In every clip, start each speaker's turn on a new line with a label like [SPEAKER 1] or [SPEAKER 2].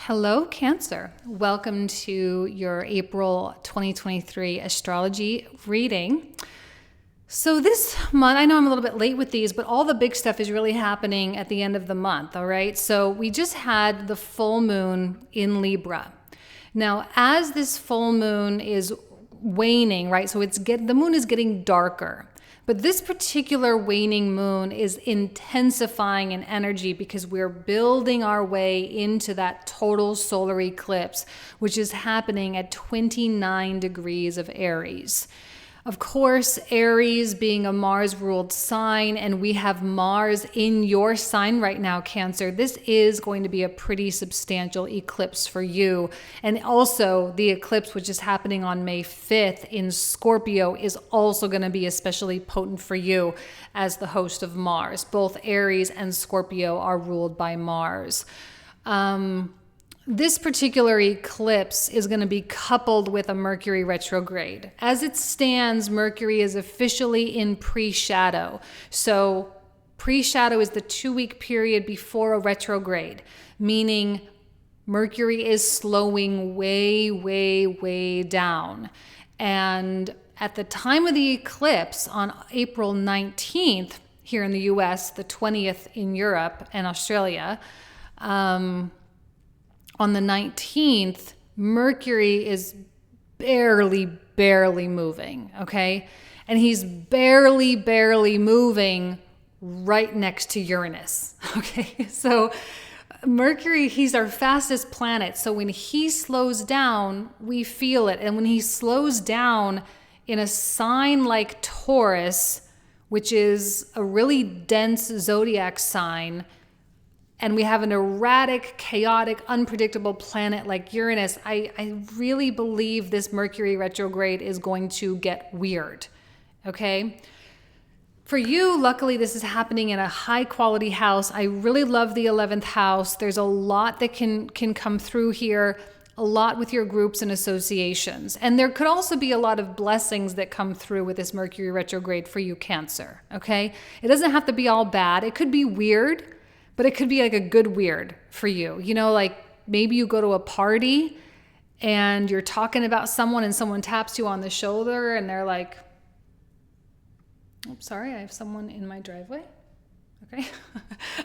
[SPEAKER 1] Hello, Cancer. Welcome to your April 2023 astrology reading. So this month, I know I'm a little bit late with these, but all the big stuff is really happening at the end of the month, all right? So we just had the full moon in Libra. Now, as this full moon is waning, right? So the moon is getting darker. But this particular waning moon is intensifying in energy because we're building our way into that total solar eclipse, which is happening at 29 degrees of Aries. Of course, Aries being a Mars-ruled sign, and we have Mars in your sign right now, Cancer. This is going to be a pretty substantial eclipse for you. And also, the eclipse, which is happening on May 5th in Scorpio, is also going to be especially potent for you as the host of Mars. Both Aries and Scorpio are ruled by Mars. This particular eclipse is going to be coupled with a Mercury retrograde. As it stands, Mercury is officially in pre-shadow. So pre-shadow is the 2-week period before a retrograde, meaning Mercury is slowing way, way, way down. And at the time of the eclipse on April 19th here in the US, the 20th in Europe and Australia, on the 19th, Mercury is barely moving, okay? And he's barely moving right next to Uranus, okay? So Mercury, he's our fastest planet. So when he slows down, we feel it. And when he slows down in a sign like Taurus, which is a really dense zodiac sign, and we have an erratic, chaotic, unpredictable planet like Uranus, I really believe this Mercury retrograde is going to get weird, okay? For you, luckily, this is happening in a high-quality house. I really love the 11th house. There's a lot that can come through here, a lot with your groups and associations. And there could also be a lot of blessings that come through with this Mercury retrograde for you, Cancer, okay? It doesn't have to be all bad. It could be weird, but it could be like a good weird for you. You know, like maybe you go to a party and you're talking about someone and someone taps you on the shoulder and they're like, "Oops, sorry, I have someone in my driveway." Okay.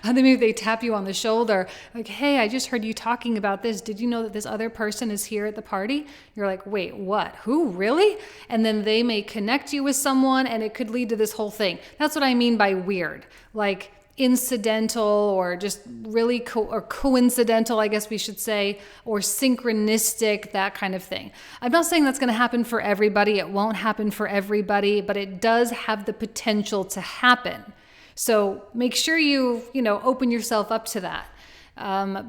[SPEAKER 1] And then maybe they tap you on the shoulder like, "Hey, I just heard you talking about this. Did you know that this other person is here at the party?" You're like, "Wait, what? Who, really?" And then they may connect you with someone and it could lead to this whole thing. That's what I mean by weird. Like incidental or just really coincidental, I guess we should say, or synchronistic, that kind of thing. I'm not saying that's going to happen for everybody. It won't happen for everybody, but it does have the potential to happen. So make sure you open yourself up to that.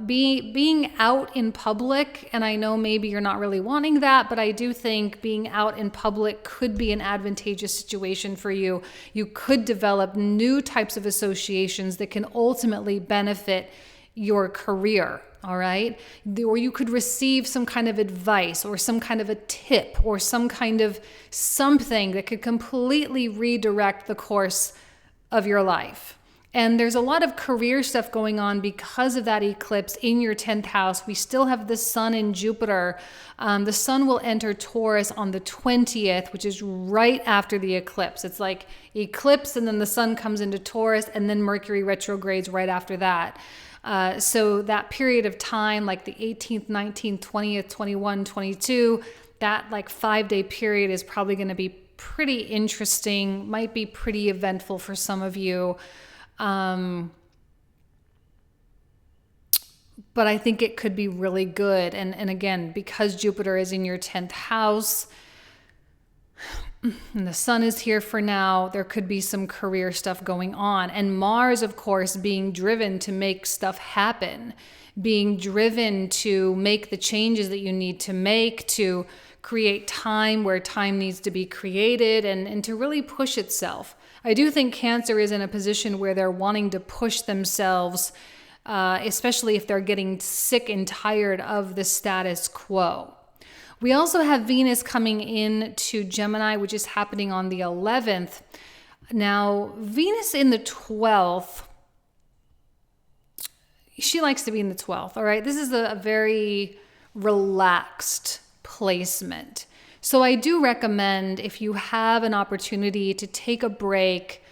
[SPEAKER 1] Being out in public, and I know maybe you're not really wanting that, but I do think being out in public could be an advantageous situation for you. You could develop new types of associations that can ultimately benefit your career, all right? Or you could receive some kind of advice or some kind of a tip or some kind of something that could completely redirect the course of your life. And there's a lot of career stuff going on because of that eclipse in your 10th house. We still have the sun in Jupiter. The sun will enter Taurus on the 20th, which is right after the eclipse. It's like eclipse and then the sun comes into Taurus and then Mercury retrogrades right after that. So that period of time, like the 18th, 19th, 20th, 21, 22, that like 5-day period is probably going to be pretty interesting, might be pretty eventful for some of you. But I think it could be really good. And again, because Jupiter is in your 10th house and the sun is here for now, there could be some career stuff going on. And Mars, of course, being driven to make stuff happen, being driven to make the changes that you need to make, to create time where time needs to be created and to really push itself. I do think Cancer is in a position where they're wanting to push themselves, especially if they're getting sick and tired of the status quo. We also have Venus coming in to Gemini, which is happening on the 11th. Now, Venus in the 12th she likes to be in the 12th, all right? This is a very relaxed placement. So I do recommend, if you have an opportunity to take a break,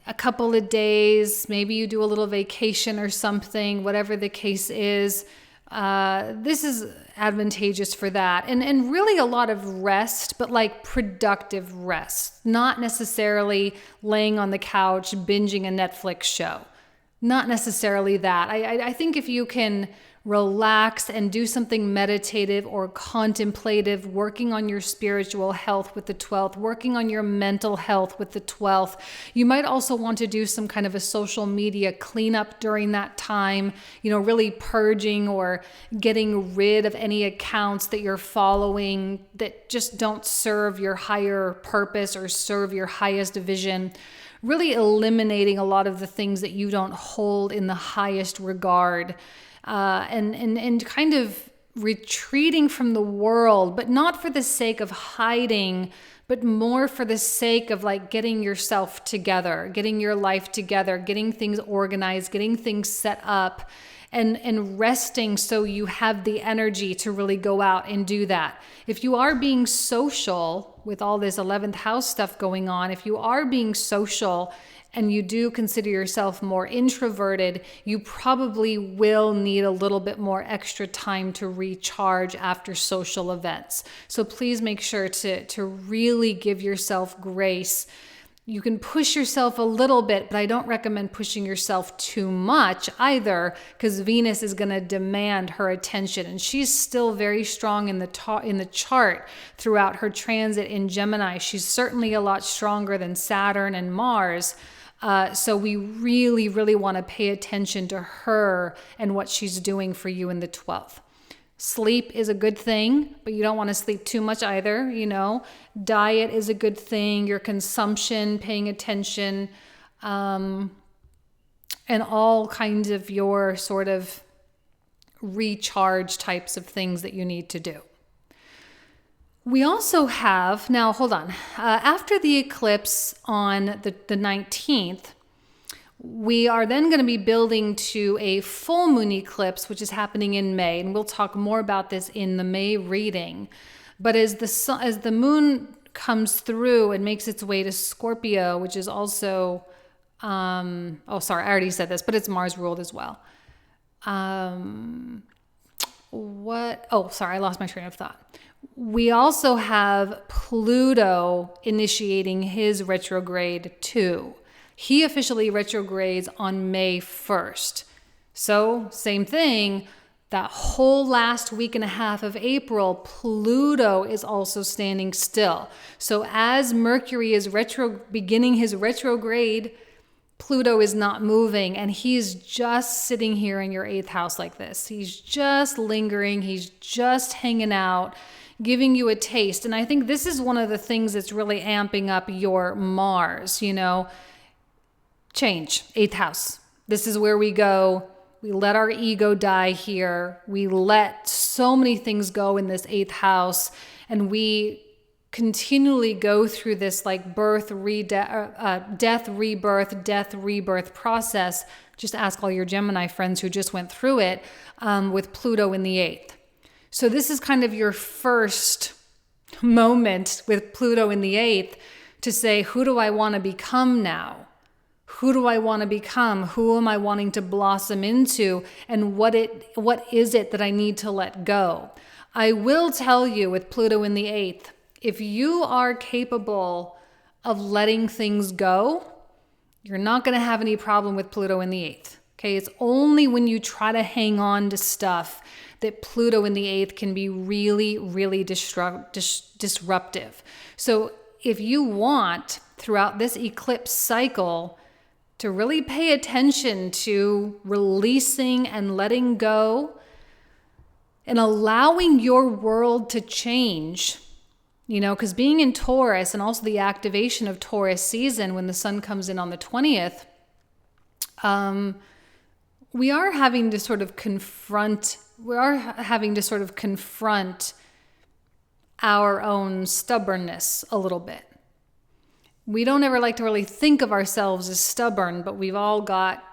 [SPEAKER 1] a couple of days, maybe you do a little vacation or something, whatever the case is, this is advantageous for that. And really a lot of rest, but like productive rest, not necessarily laying on the couch, binging a Netflix show. Not necessarily that. I think if you can relax and do something meditative or contemplative, working on your spiritual health with the 12th, working on your mental health with the 12th. You might also want to do some kind of a social media cleanup during that time, really purging or getting rid of any accounts that you're following that just don't serve your higher purpose or serve your highest vision. Really eliminating a lot of the things that you don't hold in the highest regard. And kind of retreating from the world, but not for the sake of hiding, but more for the sake of like getting yourself together, getting your life together, getting things organized, getting things set up, and resting so you have the energy to really go out and do that. If you are being social with all this 11th house stuff going on, if you are being social and you do consider yourself more introverted, you probably will need a little bit more extra time to recharge after social events. So please make sure to really give yourself grace. You can push yourself a little bit, but I don't recommend pushing yourself too much either, because Venus is going to demand her attention, and she's still very strong in the chart throughout her transit in Gemini. She's certainly a lot stronger than Saturn and Mars. So we really, really want to pay attention to her and what she's doing for you in the 12th. Sleep is a good thing, but you don't want to sleep too much either. Diet is a good thing, your consumption, paying attention, and all kinds of your sort of recharge types of things that you need to do. We also have, now hold on, after the eclipse on the 19th, we are then going to be building to a full moon eclipse, which is happening in May, and we'll talk more about this in the May reading. But as the moon comes through and makes its way to Scorpio, which is also, I already said this, but it's Mars ruled as well. I lost my train of thought. We also have Pluto initiating his retrograde too. He officially retrogrades on May 1st. So, same thing, that whole last week and a half of April, Pluto is also standing still. So as Mercury is beginning his retrograde, Pluto is not moving, and he's just sitting here in your 8th house like this. He's just lingering, he's just hanging out, giving you a taste. And I think this is one of the things that's really amping up your Mars, Change, 8th house. This is where we go. We let our ego die here. We let so many things go in this 8th house, and we continually go through this like death, rebirth process. Just ask all your Gemini friends who just went through it with Pluto in the 8th. So this is kind of your first moment with Pluto in the 8th to say, who do I want to become now? Who do I want to become? Who am I wanting to blossom into? And what is it that I need to let go? I will tell you with Pluto in the 8th, if you are capable of letting things go, you're not going to have any problem with Pluto in the 8th. Okay, it's only when you try to hang on to stuff that Pluto in the 8th can be really, really disruptive. So if you want, throughout this eclipse cycle, to really pay attention to releasing and letting go and allowing your world to change, because being in Taurus and also the activation of Taurus season when the sun comes in on the 20th, we are having to sort of confront our own stubbornness a little bit. We don't ever like to really think of ourselves as stubborn, but we've all got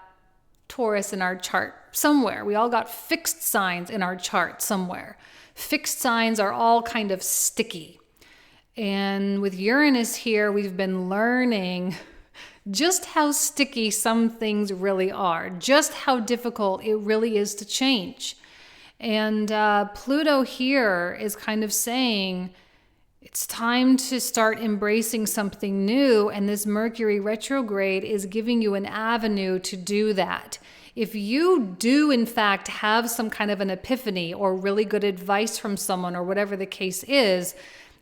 [SPEAKER 1] Taurus in our chart somewhere. We all got fixed signs in our chart somewhere. Fixed signs are all kind of sticky. And with Uranus here, we've been learning just how sticky some things really are, just how difficult it really is to change. And Pluto here is kind of saying, it's time to start embracing something new, and this Mercury retrograde is giving you an avenue to do that. If you do, in fact, have some kind of an epiphany or really good advice from someone or whatever the case is,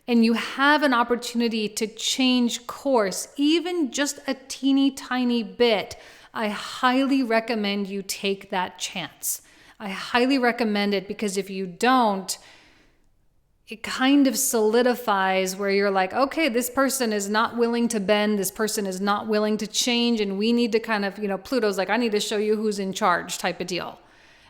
[SPEAKER 1] and you have an opportunity to change course, even just a teeny tiny bit, I highly recommend you take that chance. I highly recommend it, because if you don't, it kind of solidifies where you're like, okay, this person is not willing to bend, this person is not willing to change, and we need to kind of, Pluto's like, I need to show you who's in charge type of deal.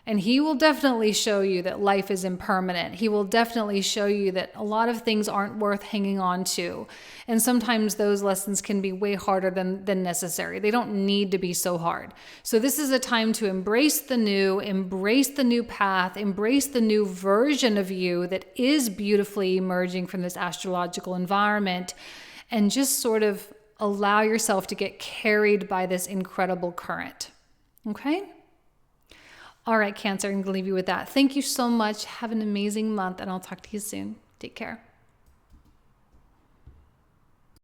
[SPEAKER 1] And he will definitely show you that life is impermanent. He will definitely show you that a lot of things aren't worth hanging on to. And sometimes those lessons can be way harder than necessary. They don't need to be so hard. So this is a time to embrace the new path, embrace the new version of you that is beautifully emerging from this astrological environment, and just sort of allow yourself to get carried by this incredible current. Okay? All right, Cancer, I'm going to leave you with that. Thank you so much. Have an amazing month, and I'll talk to you soon. Take care.